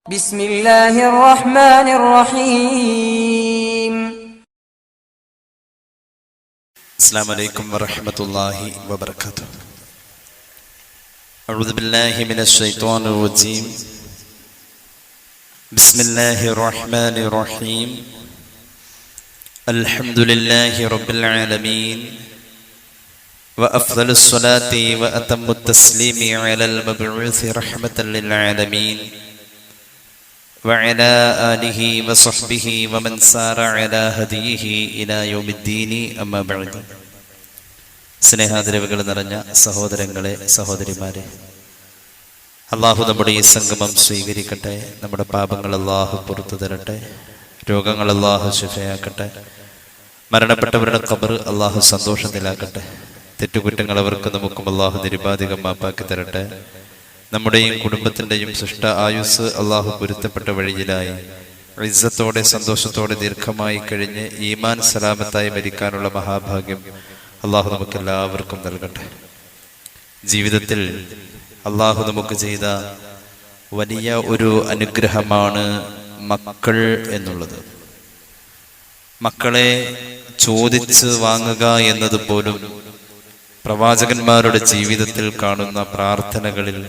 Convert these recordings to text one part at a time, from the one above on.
بسم الله الرحمن الرحيم. السلام عليكم ورحمة الله وبركاته. أعوذ بالله من الشيطان الرجيم. بسم الله الرحمن الرحيم. الحمد لله رب العالمين، وأفضل الصلاة وأتم التسليم على المبعوث رحمة للعالمين وعلى آله وصحبه ومن سار على هديه إلى يوم الدين. أما بعد. സ്നേഹാദരവുകൾ നിറഞ്ഞ സഹോദരങ്ങളെ, സഹോദരിമാരെ, അള്ളാഹു നമ്മുടെ ഈ സംഗമം സ്വീകരിക്കട്ടെ. നമ്മുടെ പാപങ്ങൾ അള്ളാഹു പുറത്തു തരട്ടെ. രോഗങ്ങൾ അള്ളാഹു ശിഫയാക്കട്ടെ. മരണപ്പെട്ടവരുടെ ഖബർ അള്ളാഹു സന്തോഷത്തിലാക്കട്ടെ. തെറ്റുകുറ്റങ്ങൾ അവർക്ക് നമുക്കും അള്ളാഹു നിരുപാധികം മാപ്പാക്കി തരട്ടെ. നമ്മുടെയും കുടുംബത്തിൻ്റെയും സൃഷ്ട ആയുസ് അള്ളാഹു പൊരുത്തപ്പെട്ട വഴിയിലായി ഇസ്സത്തോടെ സന്തോഷത്തോടെ ദീർഘമായി കഴിഞ്ഞ് ഈമാൻ സലാമത്തായി മരിക്കാനുള്ള മഹാഭാഗ്യം അള്ളാഹു നമുക്കെല്ലാവർക്കും നൽകട്ടെ. ജീവിതത്തിൽ അള്ളാഹു നമുക്ക് ചെയ്ത വലിയ ഒരു അനുഗ്രഹമാണ് മക്കൾ എന്നുള്ളത്. മക്കളെ ചോദിച്ച് വാങ്ങുക എന്നത് പോലും പ്രവാചകന്മാരുടെ ജീവിതത്തിൽ കാണുന്ന പ്രാർത്ഥനകളിൽ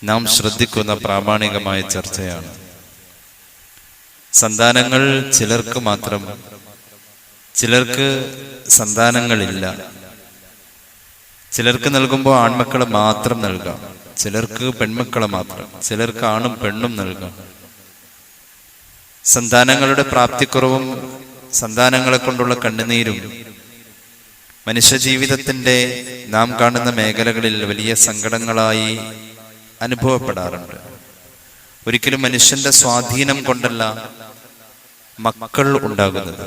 നാം ശ്രദ്ധിക്കുന്ന പ്രാമാണികമായ ചർച്ചയാണ്. സന്താനങ്ങൾ ചിലർക്ക് മാത്രം, ചിലർക്ക് സന്താനങ്ങളില്ല. ചിലർക്ക് നൽകുമ്പോൾ ആൺമക്കളെ മാത്രം നൽകാം, ചിലർക്ക് പെൺമക്കളെ മാത്രം, ചിലർക്ക് ആണും പെണ്ണും നൽകാം. സന്താനങ്ങളുടെ പ്രാപ്തിക്കുറവും സന്താനങ്ങളെ കൊണ്ടുള്ള കണ്ണുനീരും മനുഷ്യജീവിതത്തിൻ്റെ നാം കാണുന്ന മേഖലകളിൽ വലിയ സങ്കടങ്ങളായി അനുഭവപ്പെടാറുണ്ട്. ഒരിക്കലും മനുഷ്യന്റെ സ്വാധീനം കൊണ്ടല്ല മക്കൾ ഉണ്ടാകുന്നത്,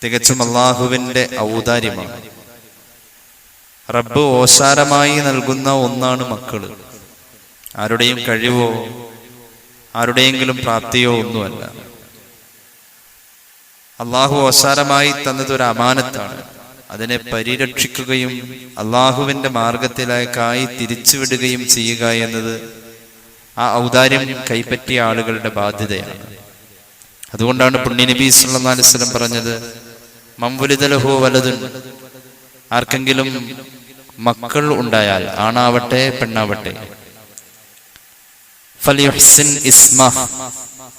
തികച്ചും അള്ളാഹുവിൻ്റെ ഔദാര്യമാണ്. റബ്ബ് ഓശാരമായി നൽകുന്ന ഒന്നാണ് മക്കൾ. ആരുടെയും കഴിവോ ആരുടെയെങ്കിലും പ്രാപ്തിയോ ഒന്നുമല്ല. അള്ളാഹു ഓശാരമായി തന്നത് ഒരു അമാനത്താണ്. അതിനെ പരിരക്ഷിക്കുകയും അള്ളാഹുവിൻ്റെ മാർഗത്തിലേക്കായി തിരിച്ചുവിടുകയും ചെയ്യുക എന്നത് ആ ഔദാര്യം കൈപ്പറ്റിയ ആളുകളുടെ ബാധ്യതയാണ്. അതുകൊണ്ടാണ് പുണ്യനബി സല്ലല്ലാഹു അലൈഹി വസല്ലം പറഞ്ഞത്, മംവുലിദ ലഹു വലദുൻ, ആർക്കെങ്കിലും മക്കൾ ഉണ്ടായാൽ, ആണാവട്ടെ പെണ്ണാവട്ടെ, ഫലിയുഹ്സിൻ ഇസ്മഹ്,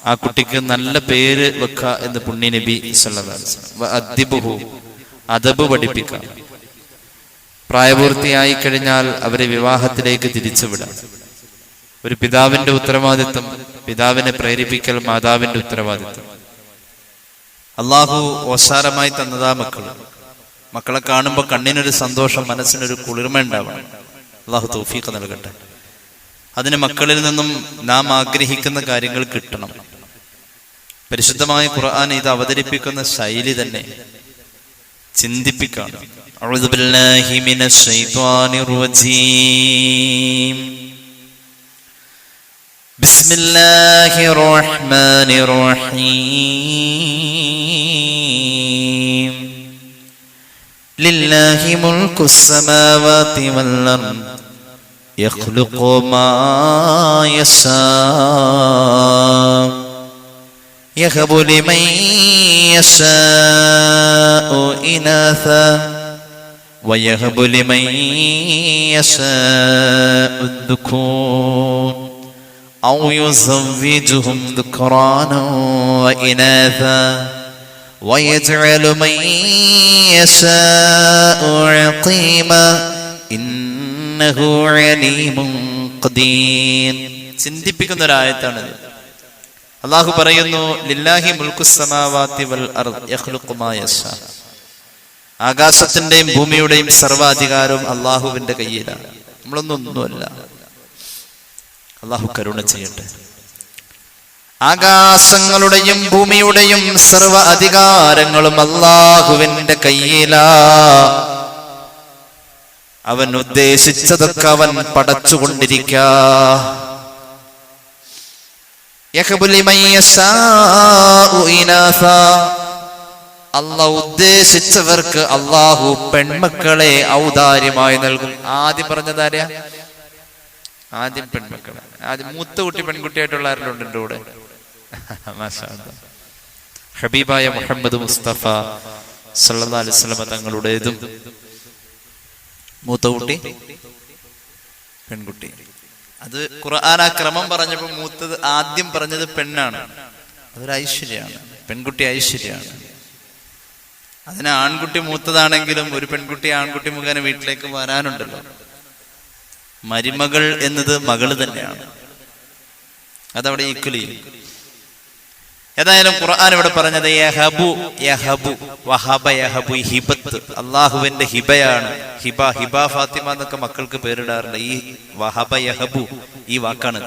ആ കുട്ടിക്ക് നല്ല പേര് വെക്ക എന്ന് പുണ്യനബി സല്ലല്ലാഹു അലൈഹി വസല്ലം. വഅദ്ദിബുഹു, അദബ് പഠിപ്പിക്കാം. പ്രായപൂർത്തിയായി കഴിഞ്ഞാൽ അവരെ വിവാഹത്തിലേക്ക് തിരിച്ചുവിടാം. ഒരു പിതാവിന്റെ ഉത്തരവാദിത്വം, പിതാവിനെ പ്രേരിപ്പിക്കൽ മാതാവിന്റെ ഉത്തരവാദിത്വം. അള്ളാഹു ഓശാരമായി തന്നതാ മക്കള്. മക്കളെ കാണുമ്പോൾ കണ്ണിനൊരു സന്തോഷം, മനസ്സിനൊരു കുളിർമ ഉണ്ടാവണം. അള്ളാഹു തൗഫീഖ് നൽകട്ടെ. അതിന് മക്കളിൽ നിന്നും നാം ആഗ്രഹിക്കുന്ന കാര്യങ്ങൾ കിട്ടണം. പരിശുദ്ധമായ ഖുർആൻ ഇത് അവതരിപ്പിക്കുന്ന ശൈലി തന്നെ ചിന്തിപ്പിക്കാണ്. അഊദു ബില്ലാഹി മിനശ് ശൈത്വാനിർ റജീം. ബിസ്മില്ലാഹിർ റഹ്മാനിർ റഹീം. ലില്ലാഹി മുൽക്കുസ് സമാവാതി വൽ അർദ് യഖ്ലുഖു മാ യശാ يهب لمن يشاء إناثا ويهب لمن يشاء الذكور أو يزوجهم ذكرانا وإناثا ويجعل من يشاء عقيما إنه عليم قدير. ചിന്തിപ്പിക്കുന്ന ഒരു ആയത്താണിത്. അള്ളാഹു പറയുന്നു, ലില്ലാഹി മുൽക്കുസ് സമാവാതി വൽ അർദ് യഖ്ലുഖു മാ യശാ. ആകാശത്തിന്റെയും ഭൂമിയുടെയും സർവാധികാരവും അള്ളാഹുവിന്റെ കയ്യിലാണ്. നമ്മളൊന്നുമല്ല. അള്ളാഹു കരുണ ചെയ്യട്ടെ. ആകാശങ്ങളുടെയും ഭൂമിയുടെയും സർവ അധികാരങ്ങളും അള്ളാഹുവിന്റെ കയ്യിലാ. അവൻ ഉദ്ദേശിച്ചതൊക്കെ അവൻ പടച്ചുകൊണ്ടിരിക്കാ. അള്ളാഹു ഉദ്ദേശിച്ചവർക്ക് അള്ളാഹു പെൺമക്കളെ ഔദാര്യമായി നൽകും. ആദ്യം പറഞ്ഞതാരാ? ആദ്യം പെൺമക്കളെ. ആദ്യം മൂത്ത കുട്ടി പെൺകുട്ടിയായിട്ടുള്ള ആരെല്ലാം ഉണ്ട് എൻ്റെ കൂടെ? മാഷാ അല്ലാഹ്. ഹബീബായ മുഹമ്മദ് മുസ്തഫ സല്ലല്ലാഹു അലൈഹി വസല്ലം തങ്ങളുടേതും മൂത്ത കുട്ടി പെൺകുട്ടി. അത് ഖുർആൻ ആ ക്രമം പറഞ്ഞപ്പോൾ മൂത്തത് ആദ്യം പറഞ്ഞത് പെണ്ണാണ്. അതൊരു ഐശ്വര്യമാണ്, പെൺകുട്ടി ഐശ്വര്യമാണ്. അതിന് ആൺകുട്ടി മൂത്തതാണെങ്കിലും ഒരു പെൺകുട്ടി ആൺകുട്ടി മുഖേന വീട്ടിലേക്ക് വരാനുണ്ടല്ലോ. മരുമകൾ എന്നത് മകള് തന്നെയാണ്, അതവിടെ ഈക്വലി. ഏതായാലും ഖുർആൻ ഇവിടെ പറഞ്ഞത് യഹബു യഹബു വഹബ യഹബു, ഹിബത്ത് അള്ളാഹുവിന്റെ ഹിബയാണ്. ഹിബ ഹിബ ഫാത്തിമ എന്നൊക്കെ മക്കൾക്ക് പേരിടാറുണ്ട്. ഈ വഹബ യഹബു ഈ വാക്കാണ്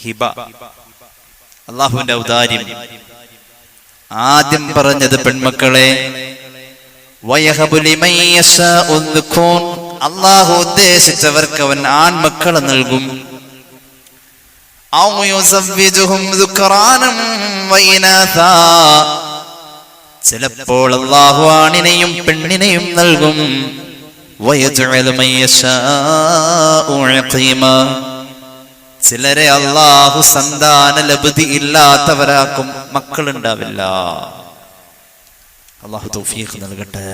ഹിബ, അള്ളാഹുവിന്റെ ഔദാര്യം. ആദ്യം പറഞ്ഞത് പെൺമക്കളെ. വയഹബു ലിമൻ യശാഉ ദുഖൂൻ, അള്ളാഹു ഉദ്ദേശിച്ചവർക്ക് അവൻ ആൺമക്കളെ നൽകും. ഔ യുസവ്വിജുഹും ദുക്റാനം വഇനാഥാ, ചിലപ്പോൾ അള്ളാഹു ആണിനെയും പെണ്ണിനെയും നൽകും. വയജ്അലു മൻ യശാഉ അഖീമാ, ചിലരെ അള്ളാഹു സന്താന ലബ്ധി ഇല്ലാത്തവരാക്കും, മക്കളുണ്ടാവില്ല. അള്ളാഹു തൗഫീഖ് നൽകട്ടെ.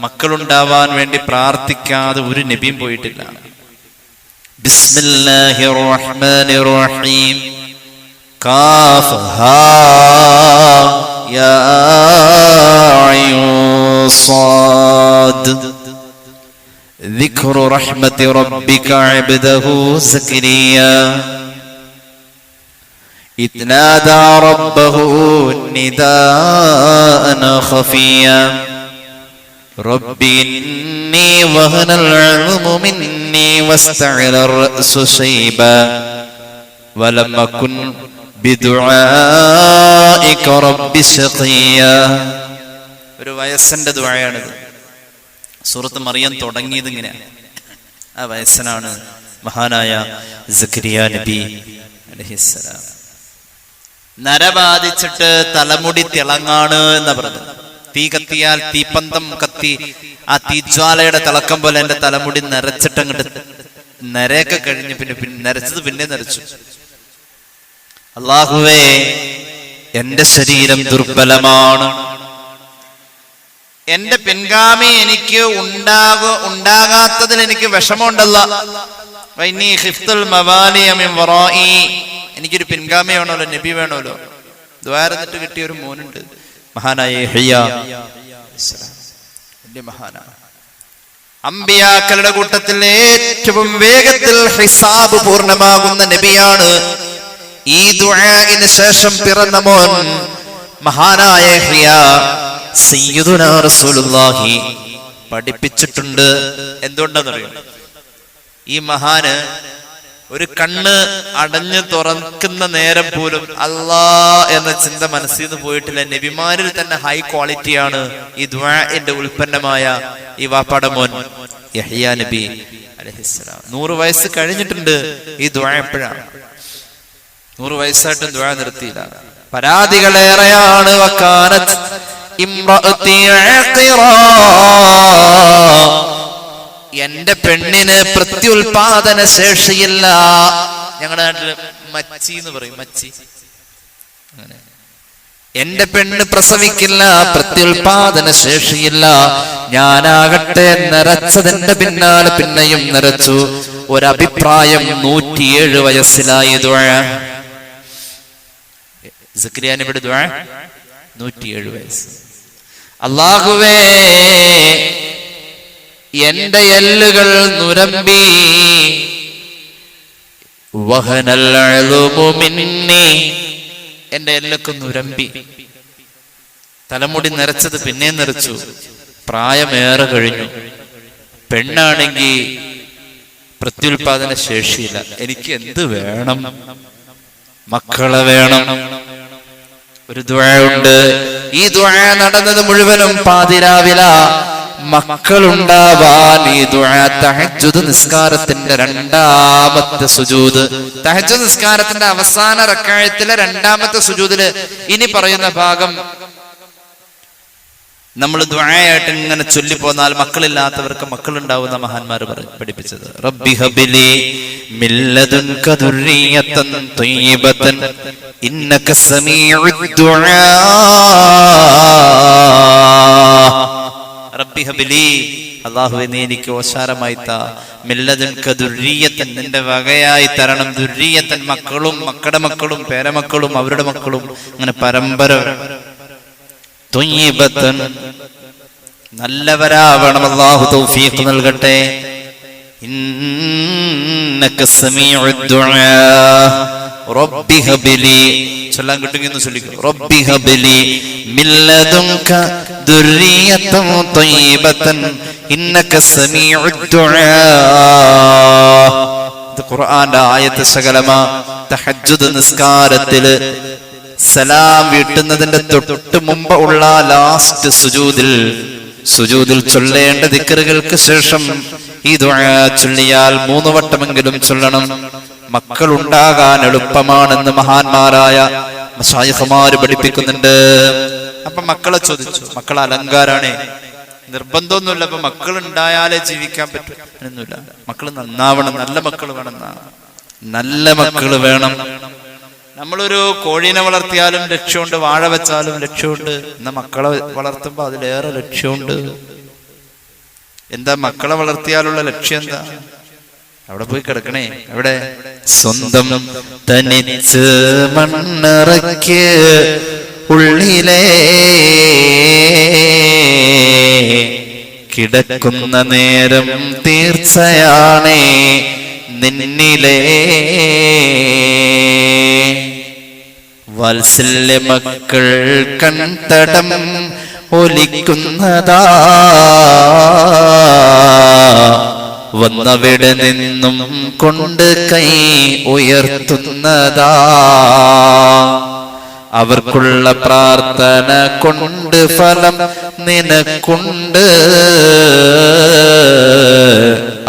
മക്കളുണ്ടാവാൻ വേണ്ടി പ്രാർത്ഥിക്കാതെ ഒരു നബിയും പോയിട്ടില്ല. ബിസ്മില്ലാഹിർ റഹ്മാനിർ റഹീം. കാഫ് ഹാ യാ അയ്ൻ സാദ്. ذكر رحمة ربك عبده زكريا إذ نادى ربه نداء خفيا رب إني وهن العظم مني واستعل الرأس شيبا ولم أكن بدعائك رب شقيا. ഒരു വയസ്സന്റെ ദുആയാണിത്. സൂറത്ത് മറിയം തുടങ്ങിയത് ഇങ്ങനെയാണ്. ആ വയസ്സനാണ് മഹാനായ സക്കരിയ നബി അലൈഹിസ്സലാം. നരബാധിച്ചിട്ട് തലമുടി തിളങ്ങാണ് എന്ന് പറഞ്ഞു. തീ കത്തിയാൽ തീപ്പന്തം കത്തി ആ തീജ്വാലയുടെ തിളക്കം പോലെ എന്റെ തലമുടി നരച്ചിട്ടങ്ങോട്ട് നരയൊക്കെ കഴിഞ്ഞ് പിന്നെ നരച്ചത് പിന്നെ നരച്ചു. അല്ലാഹുവേ, എന്റെ ശരീരം ദുർബലമാണ്, എന്റെ പിൻഗാമി എനിക്ക് ഉണ്ടാകാത്തതിൽ എനിക്ക് വിഷമമുണ്ടല്ലോ. എനിക്കൊരു പിൻഗാമി വേണമല്ലോ, നബി വേണമല്ലോ. ദ്വാരന്നിട്ട് കിട്ടിയ ഒരു മോനുണ്ട്, മഹാനായ യഹ്യ. മഹാനാണ്. അമ്പിയാക്കളുടെ കൂട്ടത്തിൽ ഏറ്റവും വേഗത്തിൽ ഹിസാബ് പൂർണ്ണമാകുന്ന നബിയാണ്. ഈ ദുആഇന് ശേഷം പിറന്ന മോൻ മഹാനായ യഹ്യ സയ്യിദുനാ റസൂലുള്ളാഹി പഠിപ്പിച്ചിട്ടുണ്ട്. എന്തുകൊണ്ടെന്നറിയോ? ഈ മഹാന് ഒരു കണ്ണ് അടഞ്ഞു തുറക്കുന്ന നേരം പോലും അല്ലാ എന്ന ചിന്ത മനസ്സിൽ നിന്ന് പോയിട്ടില്ല. നബിമാരിൽ തന്നെ ഹൈ ക്വാളിറ്റിയാണ് ഈ ദുആഇന്റെ ഉൽപ്പന്നമായ ഈ വാപ്പാടെ മോൻ യഹ്യ നബി അലൈഹിസ്സലാം. 100 വയസ്സ് കഴിഞ്ഞിട്ടുണ്ട്. ഈ ദുആ എപ്പോഴാണ്? 100 വയസ്സായിട്ടും ദുആ നിർത്തിയില്ല. പരാതികളേറെയാണ്. വകാനത് ഇംറഅതി ആഖിറാ, എന്റെ പെണ്ണിന് പ്രത്യുൽപാദന ശേഷിയില്ല. ഞങ്ങളുടെ നാട്ടില് മച്ചി എന്ന് പറയും, മച്ചി. അങ്ങനെ എന്റെ പെണ്ണ് പ്രസവിക്കില്ല, പ്രത്യുൽപാദന ശേഷിയില്ല. ഞാനാകട്ടെ നരച്ചതിന്റെ പിന്നാലെ പിന്നെയും നരച്ചു. ഒരഭിപ്രായം 107 വയസ്സിലായി ദുആ. സക്കരിയ നബിയുടെ ദുആ 107 വയസ്സ്. അല്ലാഹുവേ, എന്റെ എല്ലുകൾ നുരമ്പി. വഹനൽ അളുമു മിന്നി, എന്റെ എല്ലൊക്കെ നുരമ്പി. തലമുടി നരച്ചത് പിന്നെ നരച്ചു. പ്രായമേറെ കഴിഞ്ഞു. പെണ്ണാണെങ്കിൽ പ്രത്യുൽപാദന ശേഷിയില്ല. എനിക്ക് എന്ത് വേണം? മക്കളെ വേണം. ഒരു ദുആ ഉണ്ട്. ഈ ദുആ നടന്നത് മുഴുവനും പാതിരാവില. മക്കളുണ്ടാവാൻ ഈ ദുആ തഹജ്ജുദ് നിസ്കാരത്തിന്റെ 2ാമത്തെ സുജൂദ്, തഹജ്ജുദ് നിസ്കാരത്തിന്റെ അവസാന റക്അത്തിലെ 2ാമത്തെ സുജൂദില് ഇനി പറയുന്ന ഭാഗം നമ്മൾ ദുആയായിട്ട് ഇങ്ങനെ ചൊല്ലിപ്പോന്നാൽ മക്കളില്ലാത്തവർക്ക് മക്കളുണ്ടാവുന്ന മഹാന്മാർ പഠിപ്പിച്ചത്. റബ്ബി ഹബിലി മിൻ ലദുൻക ദുർരിയതൻ ത്വയ്യിബതൻ ഇന്നക സമീഉദ് ദുആ. റബ്ബി ഹബിലി, അല്ലാഹുവേ നീ എനിക്ക് ഓശാരമായി താ. മിൻ ലദുൻക ദുർരിയതൻ, നിന്റെ വകയായി തരണം. ദുർരിയതൻ, മക്കളും മക്കളുടെ മക്കളും പേരമക്കളും അവരുടെ മക്കളും, അങ്ങനെ പരമ്പര. ത്വയ്യിബതൻ, നല്ലവരാവണം. അല്ലാഹു തൗഫീഖ് നൽകട്ടെ. ഇന്നക സമീഉദ് ദുആ. റബ്ബി ഹബ്ലി, ചൊല്ലാൻ കിട്ടുമെന്ന് ചൊല്ലിക്കോ. റബ്ബി ഹബ്ലി മിൻ ലദുൻക ദുർരിയതൻ ത്വയ്യിബതൻ ഇന്നക സമീഉദ് ദുആ. ഇത് ഖുർആന്റെ ആയത്ത് ശകലമാ. തഹജ്ജുദ് നിസ്കാരത്തില് സലാം വീട്ടുന്നതിന്റെ തൊട്ട് മുമ്പ് ഉള്ള ലാസ്റ്റ് സുജൂദിൽ ചൊല്ലേണ്ട ദിക്റുകൾക്ക് ശേഷം ഈ ദുആ ചൊല്ലിയാൽ 3 വട്ടമെങ്കിലും ചൊല്ലണം. മക്കൾ ഉണ്ടാകാൻ എളുപ്പമാണെന്ന് മഹാന്മാരായ മശായിഖുമാര് പഠിപ്പിക്കുന്നുണ്ട്. അപ്പൊ മക്കളെ ചോദിച്ചു, മക്കൾ അലങ്കാരാണേ, നിർബന്ധമൊന്നുമില്ല. അപ്പൊ മക്കൾ ഉണ്ടായാലേ ജീവിക്കാൻ പറ്റും എന്നൊന്നുമില്ല. മക്കൾ നന്നാവണം, നല്ല മക്കൾ വേണം. നല്ല മക്കൾ വേണം. നമ്മളൊരു കോഴീനെ വളർത്തിയാലും ലക്ഷ്യമുണ്ട്, വാഴ വെച്ചാലും ലക്ഷ്യമുണ്ട്. എന്നാ മക്കളെ വളർത്തുമ്പോ അതിലേറെ ലക്ഷ്യമുണ്ട്. എന്താ മക്കളെ വളർത്തിയാലുള്ള ലക്ഷ്യം എന്താ? അവിടെ പോയി കിടക്കണേ. എവിടെ? സ്വന്തം തനിച്ച് മണ്ണറയ്ക്ക് ഉള്ളിലേ കിടക്കുന്ന നേരം തീർച്ചയാണേ നിന്നിലേ വാത്സല്യ മക്കൾ കൺതടം ഒലിക്കുന്നതാ, വന്നവിടെ നിന്നും കൊണ്ട് കൈ ഉയർത്തുന്നതാ, അവർക്കുള്ള പ്രാർത്ഥന കൊണ്ട് ഫലം നിനക്കുണ്ട്,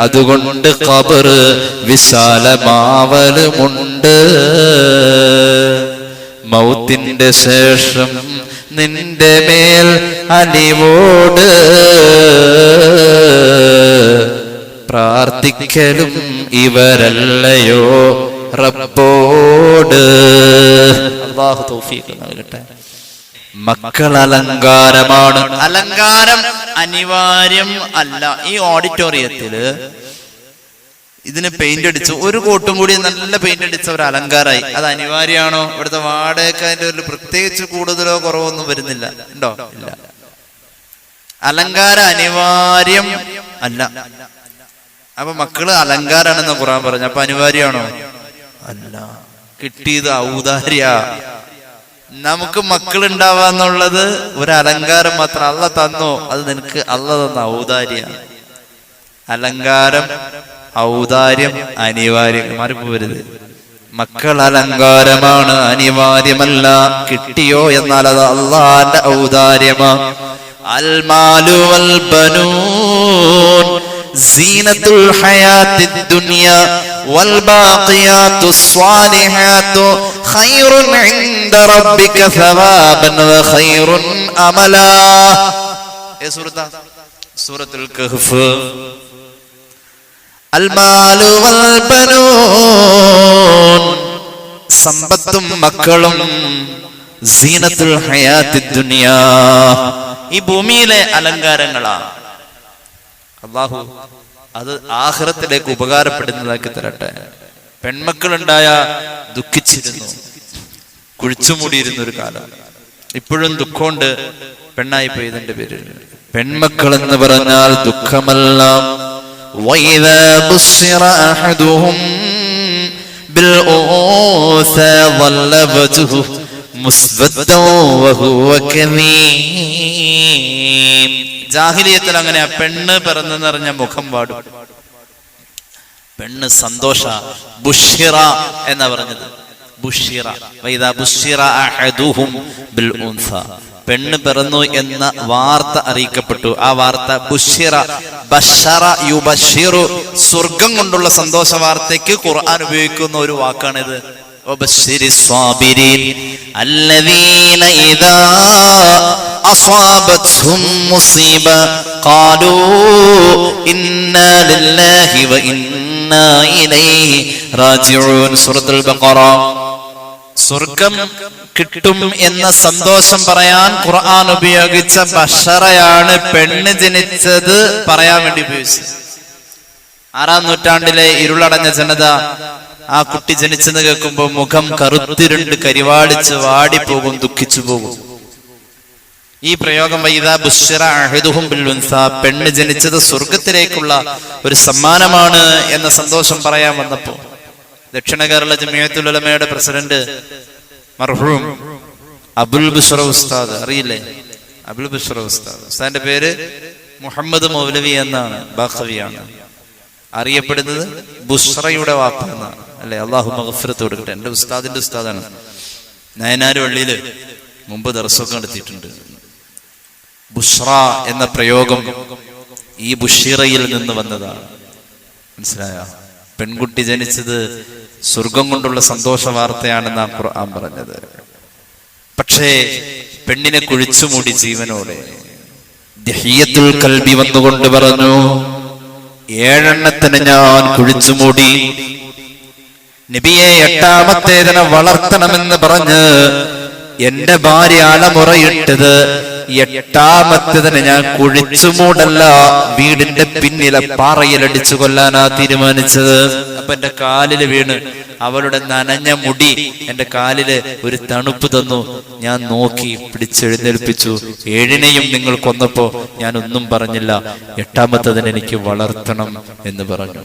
അതുകൊണ്ട് ഖബർ വിശാലമാവലുമുണ്ട്, മൗത്തിന്റെ ശേഷം നിന്റെ മേൽ അലിവോട് പ്രാർത്ഥിക്കലും ഇവരല്ലയോ റബ്ബോട്. അല്ലാഹു തൗഫീഖ് നൽകട്ടെ. മക്കൾ അലങ്കാരമാണ്. അലങ്കാരം അനിവാര്യം അല്ല. ഈ ഓഡിറ്റോറിയത്തില് ഇതിന് പെയിന്റ് അടിച്ചു, ഒരു കോട്ടും കൂടി നല്ല പെയിന്റ് അടിച്ച ഒരു അലങ്കാരമായി. അത് അനിവാര്യമാണോ? ഇവിടുത്തെ വാടകയ്ക്ക് അതിന്റെ ഒരു പ്രത്യേകിച്ച് കൂടുതലോ കുറവൊന്നും വരുന്നില്ല, ഉണ്ടോ? ഇല്ല. അലങ്കാരം അനിവാര്യം അല്ല. അപ്പൊ മക്കള് അലങ്കാരാണെന്ന് ഖുർആൻ പറഞ്ഞു. അപ്പൊ അനിവാര്യമാണോ? അല്ല. കിട്ടിയത് ഔദാര്യ. നമുക്ക് മക്കൾ ഉണ്ടാവാന്നുള്ളത് ഒരു അലങ്കാരം മാത്രം. അള്ള തന്നോ, അത് നിനക്ക് അള്ള തന്ന ഔദാര്യ. അലങ്കാരം ഔദാര്യം അനിവാര്യം. മാറിപ്പോവരുത്. മക്കൾ അലങ്കാരമാണ്, അനിവാര്യമല്ല. കിട്ടിയോ എന്നാൽ അത് അള്ളാന്റെ ഔദാര്യമാ. അൽ മാലു വൽ ബനൂൻ സീനത്തുൽ ഹയാത്തിദ് ദുനിയ വൽ ബാഖിയാത്തുസ് സ്വാലിഹാത്തു ഖൈറുൻ ഇൻദ റബ്ബിക സവാബൻ വ ഖൈറുൻ അമലാ. സൂറത്തുൽ കഹ്ഫ്. അൽ മാലു വൽ ബനൂൻ, സമ്പത്തും മക്കളും, സീനത്തുൽ ഹയാത്തിദ് ദുനിയ, ഈ ഭൂമിയിലെ അലങ്കാരങ്ങളാ. അല്ലാഹു അത് ആഖിറത്തിലേക്ക് ഉപകാരപ്പെടുന്നതാക്കി തരട്ടെ. പെൺമക്കളുണ്ടായ ദുഃഖിച്ചിരുന്നു, കുഴിച്ചുമൂടിയിരുന്ന ഒരു കാലം. ഇപ്പോഴും ദുഃഖമുണ്ട്. പെണ്ണായി പോയതിന്റെ പേരിൽ. പെൺമക്കൾ എന്ന് പറഞ്ഞാൽ ദുഃഖമല്ല. وَإِذَا بُشِّرَ أَحَدُهُم بِالْأُنثَى ظَلَّ وَجْهُهُ مُسْوَدًّا وَهُوَ كَظِيمٌ. ജാഹിലിയത്തിൽ അങ്ങനെ പെണ്ണ് പിറന്നെന്ന് പറഞ്ഞ മുഖം വാടും. പെണ്ണ് സന്തോഷ. ബുഷിറ എന്നാ പറഞ്ഞത്. ബുഷിറ. വൈദാ ബുഷിറ അഹദുഹും ബിൽ ഉൻസ, പെണ്ണ് പിറന്നു എന്ന വാർത്ത അറിയിക്കപ്പെട്ടു. ആ വാർത്ത ബുഷിറ, ബഷറ യുബഷിറു, സ്വർഗം കൊണ്ടുള്ള സന്തോഷ വാർത്തയ്ക്ക് ഖുർആൻ ഉപയോഗിക്കുന്ന ഒരു വാക്കാണിത്. وبشر الصابرين الذين إذا أصابتهم مصيبة قالوا إنا لله وإنا إليه راجعون. സൂറത്തുൽ ബഖറ. സ്വർഗം കിട്ടും എന്ന സന്തോഷം പറയാൻ ഖുർആൻ ഉപയോഗിച്ച ബഷറയാണ് പെണ്ണ് ജനിച്ചത് പറയാൻ വേണ്ടി ഉപയോഗിച്ചത്. 6-ാം നൂറ്റാണ്ടിലെ ഇരുളടഞ്ഞ ജനത ആ കുട്ടി ജനിച്ചെന്ന് കേൾക്കുമ്പോൾ മുഖം കറുത്തിരുണ്ട് കരിവാടിച്ച് വാടിപ്പോകും, ദുഃഖിച്ചു പോകും. ഈ പ്രയോഗം വൈദാ ബുശ്ശിറ അഹദുഹും ബിൽ ഉൻസാ, പെണ്ണ് ജനിച്ചത് സ്വർഗത്തിലേക്കുള്ള ഒരു സമ്മാനമാണ് എന്ന സന്തോഷം പറയാൻ വന്നപ്പോ ദക്ഷിണ കേരള ജമിയത്തുൽ ഉലമയുടെ പ്രസിഡന്റ് മർഹൂം അബുൽ ബുശ്റ ഉസ്താദ്, അറിയില്ലേ? അബുൽ ബുശ്റ ഉസ്താദിന്റെ പേര് മുഹമ്മദ് മൗലവി എന്നാണ്, ബാഖവിയാണ്. അറിയപ്പെടുന്നത് ബുശ്റയുടെ വാപ്പ എന്നാണ്, അല്ലെ? അള്ളാഹു മഗ്ഫിറത്ത് കൊടുക്കട്ടെ. എന്റെ ഉസ്താദിന്റെ ഉസ്താദാണ്. നയനാര് പള്ളിയില് മുമ്പ് ദർസൊക്കെ നടത്തിയിട്ടുണ്ട്. ബുശ്റ എന്ന പ്രയോഗം ഈ ബുഷീറയിൽ നിന്ന് വന്നതാണ്. മനസ്സിലായോ? പെൺകുട്ടി ജനിച്ചത് സ്വർഗം കൊണ്ടുള്ള സന്തോഷ വാർത്തയാണെന്നാണ് ഖുർആൻ പറഞ്ഞത്. പക്ഷേ പെണ്ണിനെ കുഴിച്ചുമൂടി ജീവനോടെ. ദഹിയത്തുൽ കൽബി വന്നുകൊണ്ട് പറഞ്ഞു, 7 ഞാൻ കുഴിച്ചുമൂടി. നബിയെ 8-ാമത്തേതിനെ വളർത്തണമെന്ന് പറഞ്ഞ് എന്റെ ഭാര്യ അലമുറയിട്ടത് 8-ാമത്തേതിനെ ഞാൻ കുഴിച്ചുമൂടല്ല, വീടിന്റെ പിന്നിലെ പാറയിലടിച്ചു കൊല്ലാനാ തീരുമാനിച്ചത്. അപ്പൊ എന്റെ കാലില് വീണ് അവളുടെ നനഞ്ഞ മുടി എന്റെ കാലില് ഒരു തണുപ്പ് തന്നു. ഞാൻ നോക്കി പിടിച്ചെഴുന്നേൽപ്പിച്ചു. 7-നെയും നിങ്ങൾ കൊന്നപ്പോ ഞാൻ ഒന്നും പറഞ്ഞില്ല. 8-ാമത്തേതിനെ എനിക്ക് വളർത്തണം എന്ന് പറഞ്ഞു.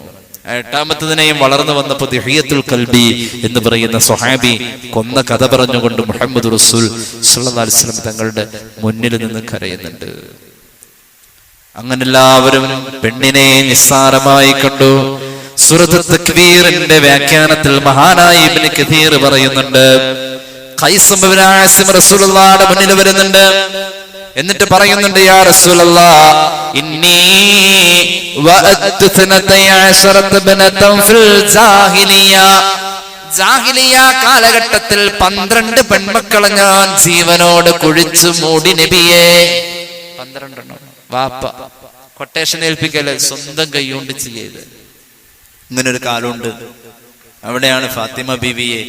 8-ാമത്തേതിനെയും വളർന്നു വന്നപ്പോ ദഹിയത്തുൽ കൽബി എന്ന് പറയുന്ന സ്വഹാബി കൊന്ന കഥ പറഞ്ഞുകൊണ്ട് മുഹമ്മദ് റസൂൽ സ്വല്ലല്ലാഹു അലൈഹി വസല്ലം തങ്ങളുടെ മുന്നിൽ നിന്ന് കരയുന്നുണ്ട്. അങ്ങനെ എല്ലാവരും പെണ്ണിനെ നിസ്സാരമായി കണ്ടു. സൂറത്ത് തക്വീറിന്റെ വ്യാഖ്യാനത്തിൽ മഹാനായ ഇബ്നു കഥീർ പറയുന്നുണ്ട്, ഖൈസ് ഇബ്നു ആസിം റസൂലുള്ളാഹിയുടെ മുന്നിൽ വരുന്നുണ്ട്. എന്നിട്ട് പറയുന്നുണ്ട്, യാ റസൂലല്ലാഹ് ഇന്നി വഅത്തു 12 ബനതൻ ഫിൽ ജാഹിലിയ കാലഘട്ടത്തിൽ 12 പെൺമക്കളെ ഞാൻ ജീവനോട് കുഴിച്ചു മൂടി നബിയെ. 12 വാപ്പ കൊട്ടേഷൻ ഏൽപ്പിക്കല് സ്വന്തം കൈകൊണ്ട് ചെയ്യത്. ഇങ്ങനൊരു കാലമുണ്ട്. അവിടെയാണ് ഫാത്തിമ ബീവിയെ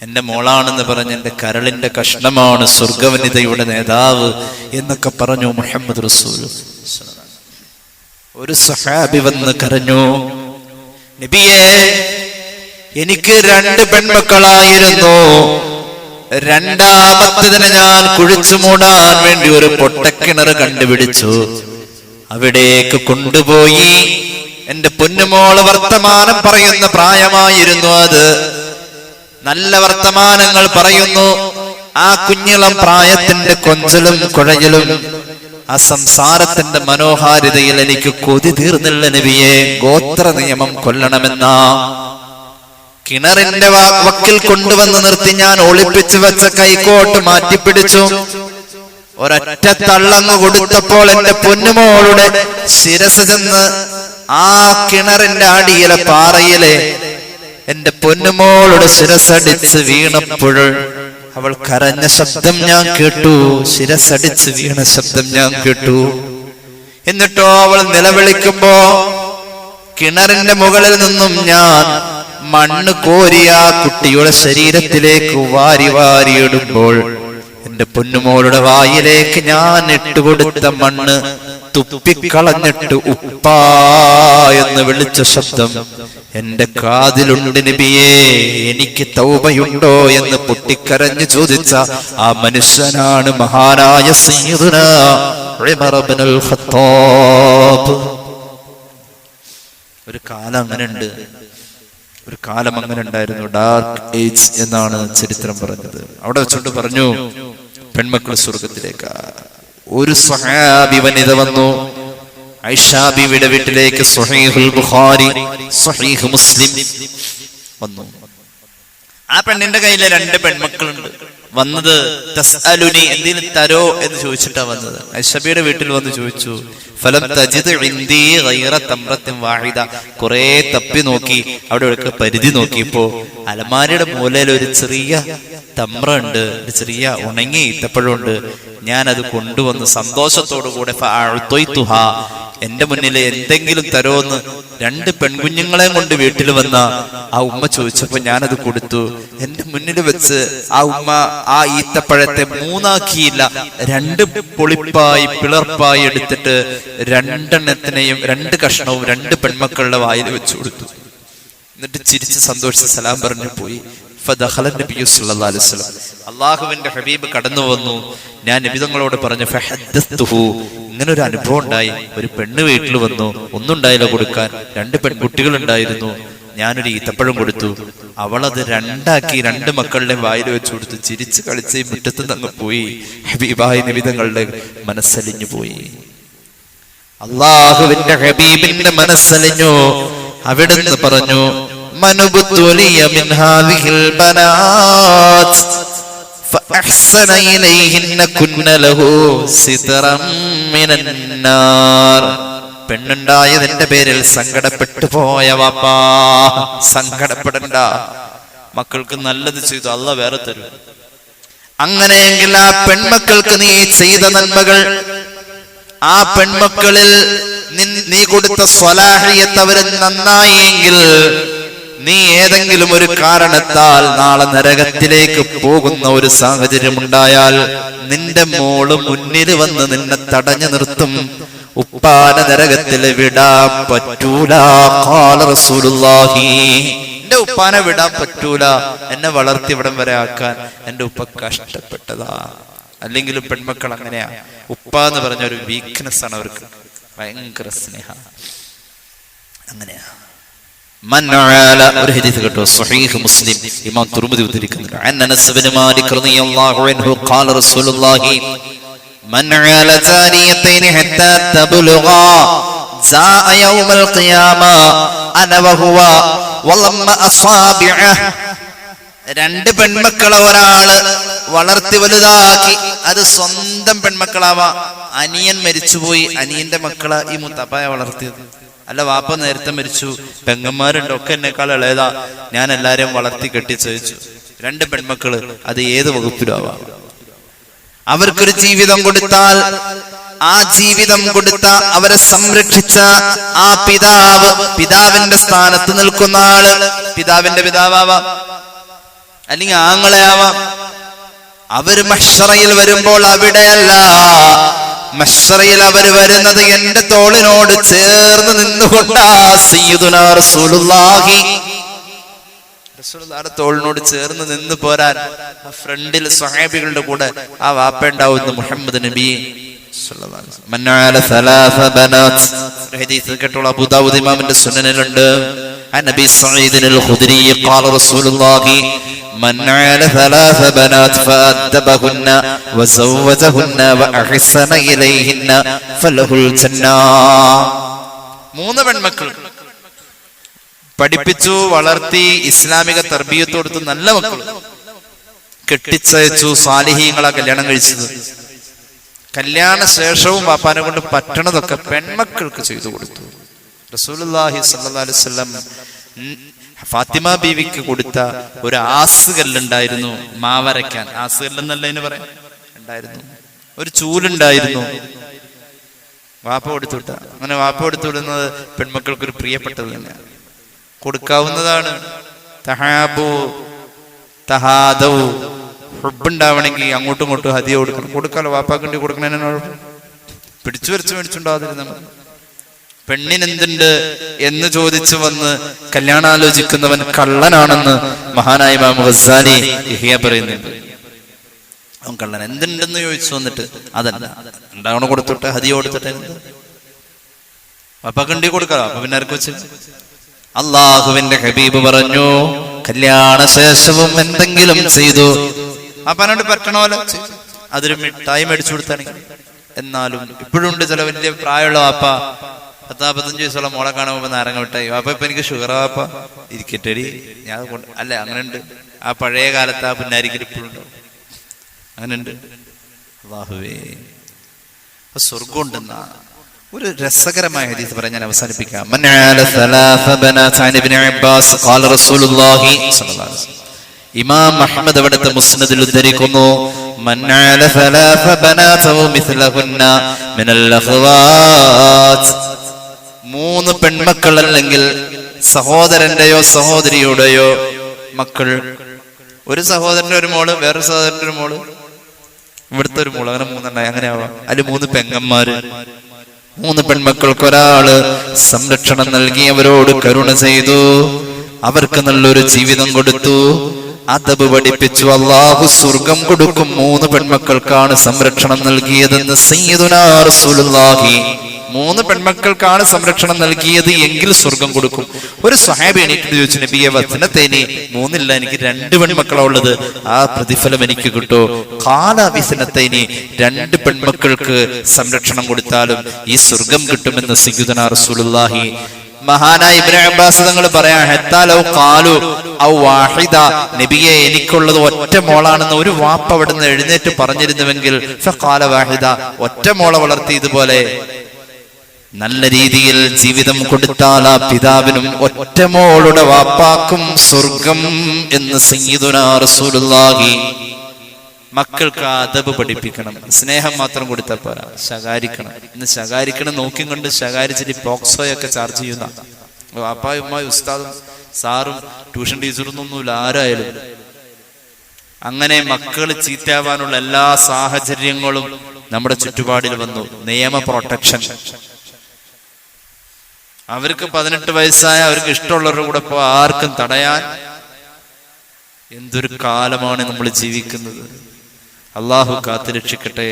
എന്റെ മോളാണെന്ന് പറഞ്ഞ് എന്റെ കരളിന്റെ കഷ്ണമാണ്, സ്വർഗവനിതയുടെ നേതാവ് എന്നൊക്കെ പറഞ്ഞു മുഹമ്മദ് റസൂൽ. ഒരു സഹാബി വന്ന് കരഞ്ഞു, നബിയെ എനിക്ക് 2 പെൺമക്കളായിരുന്നു. 2-ാമത്തേതിനെ ഞാൻ കുഴിച്ചു മൂടാൻ വേണ്ടി ഒരു പൊട്ടക്കിണർ കണ്ടുപിടിച്ചു. അവിടേക്ക് കൊണ്ടുപോയി. എന്റെ പൊന്നുമോള് വർത്തമാനം പറയുന്ന പ്രായമായിരുന്നു അത്. നല്ല വർത്തമാനങ്ങൾ പറയുന്നു. ആ കുഞ്ഞിളം പ്രായത്തിന്റെ കൊഞ്ചലും കുഴയലും ആ സംസാരത്തിന്റെ മനോഹാരിതയിൽ എനിക്ക് കൊതി തീർന്നില്ല നബിയെ. ഗോത്ര നിയമം കൊല്ലണമെന്ന കിണറിന്റെ വക്കിൽ കൊണ്ടുവന്ന് നിർത്തി ഞാൻ ഒളിപ്പിച്ചു വെച്ച കൈക്കോട്ട് മാറ്റിപ്പിടിച്ചു. ഒരൊറ്റ തള്ളങ്ങ് കൊടുത്തപ്പോൾ എന്റെ പൊന്നുമോളുടെ ശിരസ് ചെന്ന് ആ കിണറിന്റെ അടിയിലെ പാറയിലെ എന്റെ പൊന്നുമോളുടെ ശിരസടിച്ച് വീണപ്പോൾ അവൾ കരഞ്ഞ ശബ്ദം ഞാൻ കേട്ടു. ശിരസടിച്ച് വീണ ശബ്ദം ഞാൻ കേട്ടു. എന്നിട്ടോ അവൾ നിലവിളിക്കുമ്പോ കിണറിന്റെ മുകളിൽ നിന്നും ഞാൻ മണ്ണ് കോരിയ കുട്ടിയുടെ ശരീരത്തിലേക്ക് വാരി വാരിയിടുമ്പോൾ എന്റെ പൊന്നുമോളുടെ വായിലേക്ക് ഞാൻ ഇട്ടുകൊടുത്ത മണ്ണ് തുപ്പിക്കളഞ്ഞിട്ട് ഉപ്പാ എന്ന് വിളിച്ച ശബ്ദം എന്റെ കാതിലുണ്ട് നബിയേ. എനിക്ക് തൗബയുണ്ടോ എന്ന് പൊട്ടിക്കരഞ്ഞു ചോദിച്ച ആ മനുഷ്യനാണ് മഹാനായ സയ്യിദുനാ ഉമർ ഇബ്നുൽ ഖത്താബ്. ഒരു കാലം അങ്ങനെ ഉണ്ട്, ഒരു കാലം അങ്ങനെ ഉണ്ടായിരുന്നു. ഡാർക്ക് ഏജ് എന്നാണ് ചരിത്രം പറഞ്ഞത്. അവിടെ വെച്ചോണ്ട് പറഞ്ഞു പെൺമക്കൾ സ്വർഗത്തിലേക്ക്. ഒരു സ്വഹാബി വനിത വന്നു ഐഷാ ബീവിയുടെ വീട്ടിലേക്ക്. സ്വഹീഹുൽ ബുഖാരി സ്വഹീഹ് മുസ്ലിം വന്നു. ആ പെണ്ണിന്റെ കയ്യില് 2 പെൺമക്കളുണ്ട്. വന്നത് തസ്അലുനി, എന്തെങ്കിലും തരോ എന്ന് ചോദിച്ചിട്ടാ വന്നത്. ഐഷബിയുടെ വീട്ടിൽ വന്ന് ചോദിച്ചു. ഫലം തജിദ് ഇൻദീ ഗൈറ തംറത്തിൻ വാഹിദ, കുറേ തപ്പി നോക്കി, അവിടെ ഒക്കെ പരിധി നോക്കിയപ്പോ അലമാരയുടെ മൂലയിൽ ഒരു ചെറിയ തമ്ര ഉണ്ട്, ഒരു ചെറിയ ഉണങ്ങിയ ഈത്തപ്പഴമുണ്ട്. ഞാൻ അത് കൊണ്ടുവന്ന് സന്തോഷത്തോടു കൂടെ എന്റെ മുന്നിൽ എന്തെങ്കിലും തരോന്ന് 2 പെൺകുഞ്ഞുങ്ങളെയും കൊണ്ട് വീട്ടിൽ വന്ന ആ ഉമ്മ ചോദിച്ചപ്പോ ഞാനത് കൊടുത്തു. എന്റെ മുന്നിൽ വെച്ച് ആ ഉമ്മ ആ ഈത്തപ്പഴത്തെ 3 ആക്കിയില്ല, 2 പൊളിപ്പായി പിളർപ്പായി എടുത്തിട്ട് 2 കഷ്ണവും 2 പെൺമക്കളുടെ വായിൽ വെച്ചു കൊടുത്തു. എന്നിട്ട് ചിരിച്ച് സന്തോഷിച്ച് സലാം പറഞ്ഞു പോയി. അള്ളാഹുവിന്റെ ഹബീബ് കടന്നു വന്നു. ഞാൻ നബി തങ്ങളോട് പറഞ്ഞു, ഇങ്ങനെ ഒരു അനുഭവം ഉണ്ടായി. ഒരു പെണ്ണ് വീട്ടിൽ വന്നു, ഒന്നുണ്ടായില്ല കൊടുക്കാൻ, 2 പെൺകുട്ടികൾ ഉണ്ടായിരുന്നു. ഞാനൊരു ഈത്തപ്പഴം കൊടുത്തു. അവളത് 2 ആക്കി 2 മക്കളുടെ വായിൽ വെച്ചു കൊടുത്തു. ചിരിച്ച് കളിച്ച് മുറ്റത്ത് നിന്ന് പോയി. ഹബീബായ നബി തങ്ങളുടെ മനസ്സലിഞ്ഞു പോയി. അള്ളാഹുവിന്റെ ഹബീബിന്റെ മനസ്സലിഞ്ഞു. അവിടുന്ന് പറഞ്ഞു, മനുബ്തുലിയ മിൻ ഹാദിഹിൽ ബനാത് ഫഅഹ്സന ഇലൈഹിന്ന കുന്ന ലഹു സിതറം മിനൻ നാർ. പെണ്ണുണ്ടായതിന്റെ പേരിൽ സങ്കടപ്പെട്ടു പോയ വാപ്പാ, സങ്കടപ്പെടണ്ട. മക്കൾക്ക് നല്ലത് ചെയ്തു, അല്ലാഹ് വേറെ തരും. അങ്ങനെയെങ്കിൽ ആ പെൺമക്കൾക്ക് നീ ചെയ്ത നന്മകൾ, ആ പെൺമക്കളിൽ നീ കൊടുത്ത സ്വലാഹിയത്ത് അവര് നന്നായെങ്കിൽ, നീ ഏതെങ്കിലും ഒരു കാരണത്താൽ നാളെ നരകത്തിലേക്ക് പോകുന്ന ഒരു സാഹചര്യം ഉണ്ടായാൽ നിന്റെ മോള് മുന്നിൽ വന്ന് നിന്നെ തടഞ്ഞു നിർത്തും. ഉപ്പാന നരകത്തിൽ വിടാൻ പറ്റൂല. ഖാല റസൂലുള്ളാഹി, എന്റെ ഉപ്പാനെ വിടാൻ പറ്റൂല, എന്നെ വളർത്തി ഇവിടം വരെ ആക്കാൻ എന്റെ ഉപ്പ കഷ്ടപ്പെട്ടതാ. അല്ലെങ്കിലും പെൺമക്കൾ അങ്ങനെയാ. ഉപ്പ എന്ന് പറഞ്ഞ ഒരു വീക്ക്നെസ് ആണ് അവർക്ക്, ഭയങ്കര സ്നേഹ. അങ്ങനെയാ. ഒരു ഹദീസ് കേട്ടോ, സ്വഹീഹ് മുസ്ലിം, ഇമാം തുർമുദി ഉദ്ധരിക്കുന്നുണ്ട്. അനസ് ഇബ്നു മാലിക് റളിയല്ലാഹു അൻഹു ഖാല റസൂലുള്ളാഹി മൻ അല ജാരിയതൈൻ ഹത്താ തബ്ലുഗാ ജാഅ യൗമൽ ഖിയാമ അന വഹുവ വലമ്മ അസാബിഅ. 2 പെൺമക്കളെ ഒരാള് വളർത്തി വലുതാക്കി, അത് സ്വന്തം പെൺമക്കളാവാ. അനിയൻ മരിച്ചുപോയി, അനിയന്റെ മക്കളെ ഈ മുത്തപ്പായ വളർത്തിയത്. അല്ല, വാപ്പ നേരത്തെ മരിച്ചു, പെങ്ങന്മാരുണ്ട്, ഒക്കെ എന്നെക്കാൾ ഇളയതാ, ഞാൻ എല്ലാരെയും വളർത്തി കെട്ടിച്ചയച്ചു. 2 പെൺമക്കള്, അത് ഏത് വകുപ്പിലാവാം. അവർക്കൊരു ജീവിതം കൊടുത്താൽ, ആ ജീവിതം കൊടുത്ത, അവരെ സംരക്ഷിച്ച ആ പിതാവ്, പിതാവിന്റെ സ്ഥാനത്ത് നിൽക്കുന്ന ആള്, പിതാവിന്റെ പിതാവാവാം, അല്ലെങ്കിൽ ആങ്ങളെയാവാം. അവര് മഹ്ശറയിൽ വരുമ്പോൾ അവിടെയല്ല, മഹ്ശറയിൽ അവര് വരുന്നത് എന്റെ തോളിനോട് ചേർന്ന് നിന്നുകൊണ്ടാ. സയ്യിദുനാ റസൂലുള്ളാഹി, റസൂലുള്ളാഹിയുടെ തോളിനോട് ചേർന്ന് നിന്ന് പോരാൻ ആ ഫ്രണ്ടിൽ സ്വഹാബികളുടെ കൂടെ ആ വാപ്പ ഉണ്ടാവുന്ന മുഹമ്മദ് നബി സല്ലല്ലാഹു അലൈഹി വസല്ലം. മൻഅല സലാസ ബനാത്, ഹദീസ് കേട്ടുള്ള അബൂ ദാവൂദ് ഇമാമിന്റെ സുനനിലുണ്ട്. നബി സഈദ് അൽ ഖുദ്രി ഖാല റസൂലുള്ളാഹി من عال 3 بنات فأدبهن وزوجهن وأحسن إليهن فله الجنة. 3 പെൺമക്കൾ പഠിപ്പിച്ചു, വളർത്തി, ഇസ്ലാമിക തർബിയത്ത് കൊടുത്തു, നല്ല മക്കൾ കെട്ടിച്ചയച്ചു, സാലിഹീങ്ങളാ കല്യാണം കഴിച്ചത്. കല്യാണ ശേഷവും വാപ്പാനെ കൊണ്ട് പറ്റണതൊക്കെ പെൺമക്കൾക്ക് ചെയ്തു കൊടുത്തു. റസൂലുള്ളാഹി സ്വല്ലല്ലാഹു അലൈഹി വസല്ലം ഫാത്തിമ ബീവിക്ക് കൊടുത്ത ഒരു ആസുകല്ലുണ്ടായിരുന്നു, മാവരയ്ക്കാൻ. ആസുകല്ലെന്നല്ല ഇതിന് പറയാം, ഉണ്ടായിരുന്നു. ഒരു ചൂലുണ്ടായിരുന്നു, വാപ്പ കൊടുത്തുവിട്ട. അങ്ങനെ വാപ്പ കൊടുത്തുവിടുന്നത് പെൺമക്കൾക്കൊരു പ്രിയപ്പെട്ടത് തന്നെയാണ്, കൊടുക്കാവുന്നതാണ്. തഹാബു തഹാദൗ, ഹുബ്ബുണ്ടാവണമെങ്കിൽ അങ്ങോട്ടും ഇങ്ങോട്ടും ഹദിയ കൊടുക്കണം. കൊടുക്കാലോ, വാപ്പാക്കണ്ടി കൊടുക്കണതിനോട് പിടിച്ചു വരച്ച് മേടിച്ചുണ്ടാവാതിരുന്ന മതി. പെണ്ണിനെന്തുണ്ട് എന്ന് ചോദിച്ചു വന്ന് കല്യാണാലോചിക്കുന്നവൻ കള്ളനാണെന്ന് മഹാനായ ഇമാം ഗസ്സാലി ഇഹ്യ പറയുന്നുണ്ട്. അവൻ കള്ളൻ. എന്തുണ്ടെന്ന് ചോദിച്ചു വന്നിട്ട് അതല്ല, ഉണ്ടാവണ കൊടുത്തിട്ട് ഹദിയ കൊടുത്തിട്ട് വാപ്പാക്കണ്ടി കൊടുക്കാലോ. അപ്പൊ പിന്നെ ആർക്ക് വെച്ച്? അള്ളാഹുവിന്റെ ഹബീബ് പറഞ്ഞു, കല്യാണ ശേഷവും എന്തെങ്കിലും ചെയ്തു അപ്പനോട് പറ്റണമല്ലോ, അതൊരു മിഠായി മേടിച്ചു കൊടുത്താണെങ്കിൽ. എന്നാലും ഇപ്പോഴും ഉണ്ട് ചില വലിയ പ്രായമുള്ള വാപ്പ 10-15 വയസ്സുള്ള മോളെ കാണാൻ പോകുമ്പോൾ നാരങ്ങ മിഠായി. വാപ്പ ഇപ്പൊ എനിക്ക് ഷുഗർ, വാപ്പ ഇരിക്കട്ടെടി ഞാൻ അല്ല. അങ്ങനെ ഉണ്ട്. ആ പഴയ കാലത്ത് ആ പുന്നാരിക്കൽ ഇപ്പോഴും ഉണ്ടാവും. അങ്ങനെയുണ്ട്. അല്ലാഹുവേ, സ്വർഗം ഉണ്ടെന്ന ഒരു രസകരമായ ഹദീസ് പറയാൻ ഞാൻ അവസാനിപ്പിക്കാം. ഇമാം അഹ്മദ് അവിടുത്തെ മുസ്നദിൽ ഉദ്ധരിക്കുന്നു, മൂന്ന് പെൺമക്കൾ അല്ലെങ്കിൽ സഹോദരന്റെയോ സഹോദരിയുടെയോ മക്കൾ, ഒരു സഹോദരന്റെ ഒരു മോള്, വേറൊരു സഹോദരന്റെ ഒരു മോള്, ഇവിടുത്തെ ഒരു മോള്, അങ്ങനെ മൂന്നെണ്ണായി, അങ്ങനെ ആവാം. അതിൽ മൂന്ന് പെങ്ങന്മാര്, മൂന്ന് പെൺമക്കൾക്ക് ഒരാള് സംരക്ഷണം നൽകി അവരോട് കരുണ ചെയ്തു, അവർക്ക് നല്ലൊരു ജീവിതം കൊടുത്തു, അദബ് പഠിപ്പിച്ചു. അല്ലാഹു സ്വർഗം കൊടുക്കും. മൂന്ന് പെൺമക്കൾക്കാണ് സംരക്ഷണം നൽകിയതെന്ന് സയ്യിദുനാ റസൂലുള്ളാഹി. മൂന്ന് പെൺമക്കൾക്കാണ് സംരക്ഷണം നൽകിയത് എങ്കിൽ സ്വർഗം കൊടുക്കും. ഒരു സ്വഹാബി എണീറ്റ് ചോദിച്ചു, നബിയെ വസനത്തേനി, മൂന്നില്ല, എനിക്ക് 2 പെൺമക്കളാ ഉള്ളത്, ആ പ്രതിഫലം എനിക്ക് കിട്ടോ? ഖാല വിസനത്തേനി, 2 പെൺമക്കൾക്ക് സംരക്ഷണം കൊടുത്താലും ഈ സ്വർഗം കിട്ടുമെന്ന് സയ്യിദുനാ റസൂലുള്ളാഹി. മഹാനായ ഇബ്നു അബ്ബാസ് തങ്ങൾ പറയാ, ഹത്താലൗ ഖാലു ഔ വാഹിദ, നബിയെ എനിക്കുള്ളത് ഒറ്റ മോളാണെന്ന് ഒരു വാപ്പ അവിടുന്ന് എഴുന്നേറ്റ് പറഞ്ഞിരുന്നുവെങ്കിൽ ഫഖാല വാഹിദ, ഒറ്റ മോളെ വളർത്തി ഇതുപോലെ നല്ല രീതിയിൽ ജീവിതം കൊടുത്താൽ ആ പിതാവിനും ഒറ്റ മോളുടെ വാപ്പാക്കും സ്വർഗം എന്ന് സയ്യിദുനാ റസൂലുള്ളാഹി. മക്കൾക്ക് അദബ് പഠിപ്പിക്കണം. സ്നേഹം മാത്രം കൊടുത്താൽ പോരാ, ശകാരിക്കണം. ഇന്ന് ശകാരിക്കണം നോക്കി കൊണ്ട് ശകാരിച്ചിട്ട് പോക്സോയൊക്കെ ചാർജ് ചെയ്യുന്ന വാപ്പായും ഉമ്മായും ഉസ്താദും സാറും ട്യൂഷൻ ടീച്ചറൊന്നുമില്ല, ആരായാലും. അങ്ങനെ മക്കൾ ചീത്തയാവാനുള്ള എല്ലാ സാഹചര്യങ്ങളും നമ്മുടെ ചുറ്റുപാടിൽ വന്നു. നിയമ പ്രൊട്ടക്ഷൻ. അവർക്ക് 18 വയസ്സായ അവർക്ക് ഇഷ്ടമുള്ളവരുടെ കൂടെ പോ, ആർക്കും തടയാൻ. എന്തൊരു കാലമാണ് നമ്മൾ ജീവിക്കുന്നത്. അള്ളാഹു കാത്തുരക്ഷിക്കട്ടെ.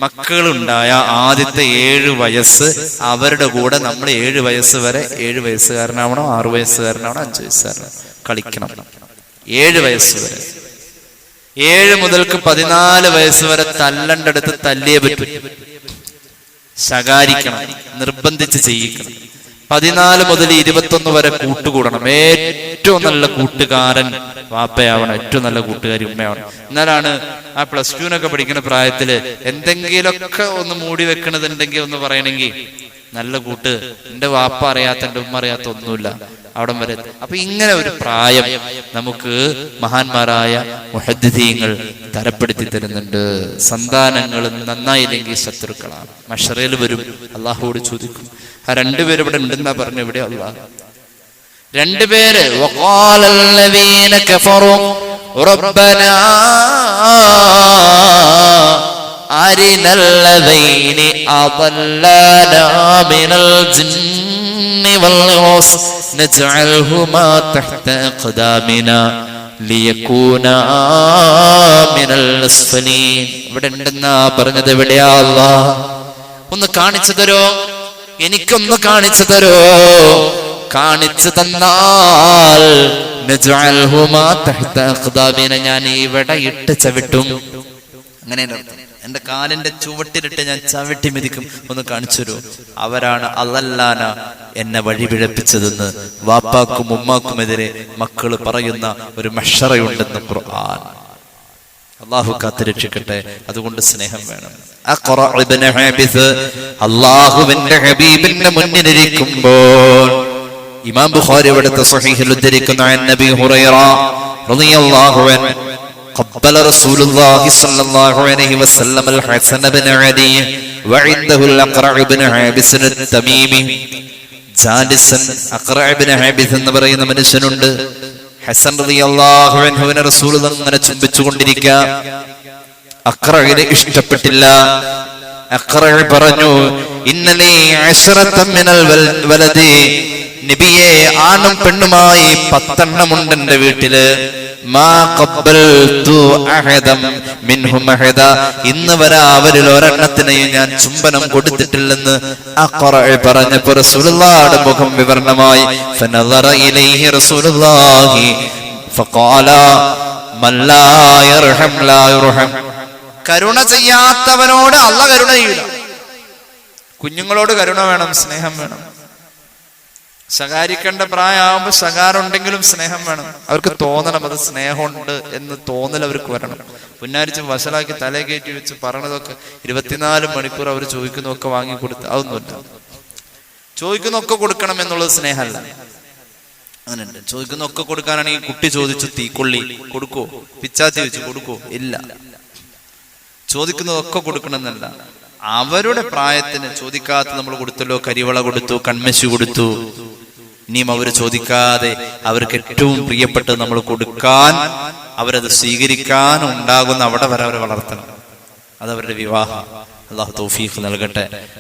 മക്കളുണ്ടായ ആദ്യത്തെ 7 വയസ്സ് അവരുടെ കൂടെ നമ്മൾ 7 വയസ്സ് വരെ, 7 വയസ്സുകാരനാവണോ 6 വയസ്സുകാരനാവണോ 5 വയസ്സുകാരനാണോ കളിക്കണം. 7 വയസ്സ് വരെ. 7 മുതൽക്ക് 14 വയസ്സ് വരെ തല്ലണ്ടടുത്ത് തല്ലിയേ പറ്റും. ശകാരിക്കണം, നിർബന്ധിച്ച് ചെയ്യിക്കണം. 14 മുതൽ 21 വരെ കൂട്ടുകൂടണം. ഏറ്റവും നല്ല കൂട്ടുകാരൻ വാപ്പയാവണം, ഏറ്റവും നല്ല കൂട്ടുകാരി ഉമ്മയാവണം. എന്നാലാണ് ആ +2 പഠിക്കുന്ന പ്രായത്തില് എന്തെങ്കിലുമൊക്കെ ഒന്ന് മൂടി വെക്കണതുണ്ടെങ്കിൽ ഒന്ന് പറയണമെങ്കിൽ നല്ല കൂട്ട്, എന്റെ വാപ്പ അറിയാത്ത എന്റെ ഉമ്മ അറിയാത്ത ഒന്നുമില്ല, അവിടം വരെ. അപ്പൊ ഇങ്ങനെ ഒരു പ്രായം നമുക്ക് മഹാന്മാരായ മുഹദ്ദിഥീങ്ങൾ തരപ്പെടുത്തി തരുന്നുണ്ട്. സന്താനങ്ങൾ നന്നായില്ലെങ്കിൽ ശത്രുക്കളാണ്, മഹ്ശറിൽ വരും, അള്ളാഹുവോട് ചോദിക്കും. ആ 2 പേര് ഇവിടെ ഉണ്ടെന്നാ പറഞ്ഞു. ഇവിടെ അള്ളാഹ് 2 പേര് വഖാലല്ലദീന കഫറു റബ്ബനാ അരിനല്ലദീനി അദല്ലനാ മിനൽ ജിന്നി വൽ ഇൻസ് നജ്അൽഹുമാ തഹ്ത അഖ്ദാമിനാ ലിയകൂനാ മിനൽ അസ്ഫലീൻ. ഇവിടെ ഉണ്ടെന്നാ പറഞ്ഞത്. എവിടെയാ അല്ലാഹ്? ഒന്ന് കാണിച്ചു തരോ, എനിക്കൊന്ന് കാണിച്ചു തരോ. കാണിച്ചു തന്നാൽ ഞാൻ ഇവിടെ ഇട്ട് ചവിട്ടും. അങ്ങനെ എന്റെ കാലിന്റെ ചുവട്ടിലിട്ട് ഞാൻ ചവിട്ടി മെതിക്കും. ഒന്ന് കാണിച്ചു തരൂ. അവരാണ് അല്ലല്ലാന എന്നെ വഴിപിഴപ്പിച്ചതെന്ന് വാപ്പാക്കും ഉമ്മാക്കുമെതിരെ മക്കള് പറയുന്ന ഒരു മഹ്ശറയുണ്ടെന്ന് ഖുർആൻ. അള്ളാഹു കാത്തുരക്ഷിക്കട്ടെ. അതുകൊണ്ട് സ്നേഹം വേണം. അള്ളാഹുവിന്റെ ഹബീബിന്റെ മുന്നിലിരിക്കുമ്പോൾ ഇമാം ബുഖാരി അവിടുത്തെ സ്വഹീഹിൽ ഉദ്ധരിക്കുന്ന നബി ഹുറൈറ റളിയല്ലാഹു അൻഹു ഖബ്ബല റസൂലുള്ളാഹി സ്വല്ലല്ലാഹു അലൈഹി വസല്ലം അൽ ഹസൻ ഇബ്നു അലി വഇൻദഹു അൽ അഖ്റഅ ഇബ്നു ഹാബിസ് അൽ-തമീമി. ജാലിസൻ അഖ്റഅ ഇബ്നു ഹാബിസ് എന്ന് പറയുന്ന മനുഷ്യനുണ്ട്. ഹസൻ റളിയല്ലാഹു അൻഹുവിനെ റസൂൽ അങ്ങനെ ചുംബിച്ചുകൊണ്ടിരിക്കുക. അഖ്റഇനെ ഇഷ്ടപ്പെട്ടില്ല. അഖ്റഅ പറഞ്ഞു, ഇന്നലി അശ്റതൻ മിനൽ വലദി, നബിയെ ആണും പെണ്ണുമായി 10 എണ്ണമുണ്ട് എന്റെ വീട്ടില്. മാ ഖബ്ബൽതു അഹദം മിൻഹും അഹദ, ഇന്ന് വരെ അവരിൽ ഒരെണ്ണത്തിനെയും ഞാൻ ചുംബനം കൊടുത്തിട്ടില്ലെന്ന് അഖ്റഅ പറഞ്ഞപ്പോൾ റസൂലുള്ളാഹിയുടെ മുഖം വിവരണമായി. ഫനദറ ഇലൈഹി റസൂലുള്ളാഹി ഫഖാല മൻ ലാ യർഹം ലാ യുർഹം. കരുണ ചെയ്യാത്തവനോട് അല്ലാഹ് കരുണ ചെയ്യില്ല. കുഞ്ഞുങ്ങളോട് കരുണ വേണം, സ്നേഹം വേണം. ശകാരിക്കേണ്ട പ്രായമാകുമ്പോൾ ശകാരമുണ്ടെങ്കിലും സ്നേഹം വേണം. അവർക്ക് തോന്നണം അത് സ്നേഹമുണ്ട് എന്ന് തോന്നൽ അവർക്ക് വരണം. പുന്നാരിച്ചും വഷളാക്കി തലേ കയറ്റി വെച്ച് പറയണതൊക്കെ 24 മണിക്കൂർ അവർ ചോദിക്കുന്നതൊക്കെ വാങ്ങിക്കൊടുത്ത് അതൊന്നുമില്ല. ചോദിക്കുന്നൊക്കെ കൊടുക്കണം എന്നുള്ളത് സ്നേഹമല്ല. അങ്ങനെയുണ്ട്. ചോദിക്കുന്നൊക്കെ കൊടുക്കാനാണെങ്കിൽ കുട്ടി ചോദിച്ചു തീക്കൊള്ളി കൊടുക്കോ, പിച്ചാത്തി വെച്ച് കൊടുക്കോ? ഇല്ല. ചോദിക്കുന്നതൊക്കെ കൊടുക്കണം എന്നല്ല, അവരുടെ പ്രായത്തിന് ചോദിക്കാത്ത നമ്മൾ കൊടുത്തല്ലോ. കരിവള കൊടുത്തു, കൺമശി കൊടുത്തു. ഇനിയും അവർ ചോദിക്കാതെ അവർക്ക് ഏറ്റവും പ്രിയപ്പെട്ടത് നമ്മൾ കൊടുക്കാൻ, അവരത് സ്വീകരിക്കാൻ ഉണ്ടാകുന്ന അവിടെ വരെ അവരെ വളർത്തണം. അതവരുടെ വിവാഹം. അല്ലാഹു തൗഫീഖ് നൽകട്ടെ.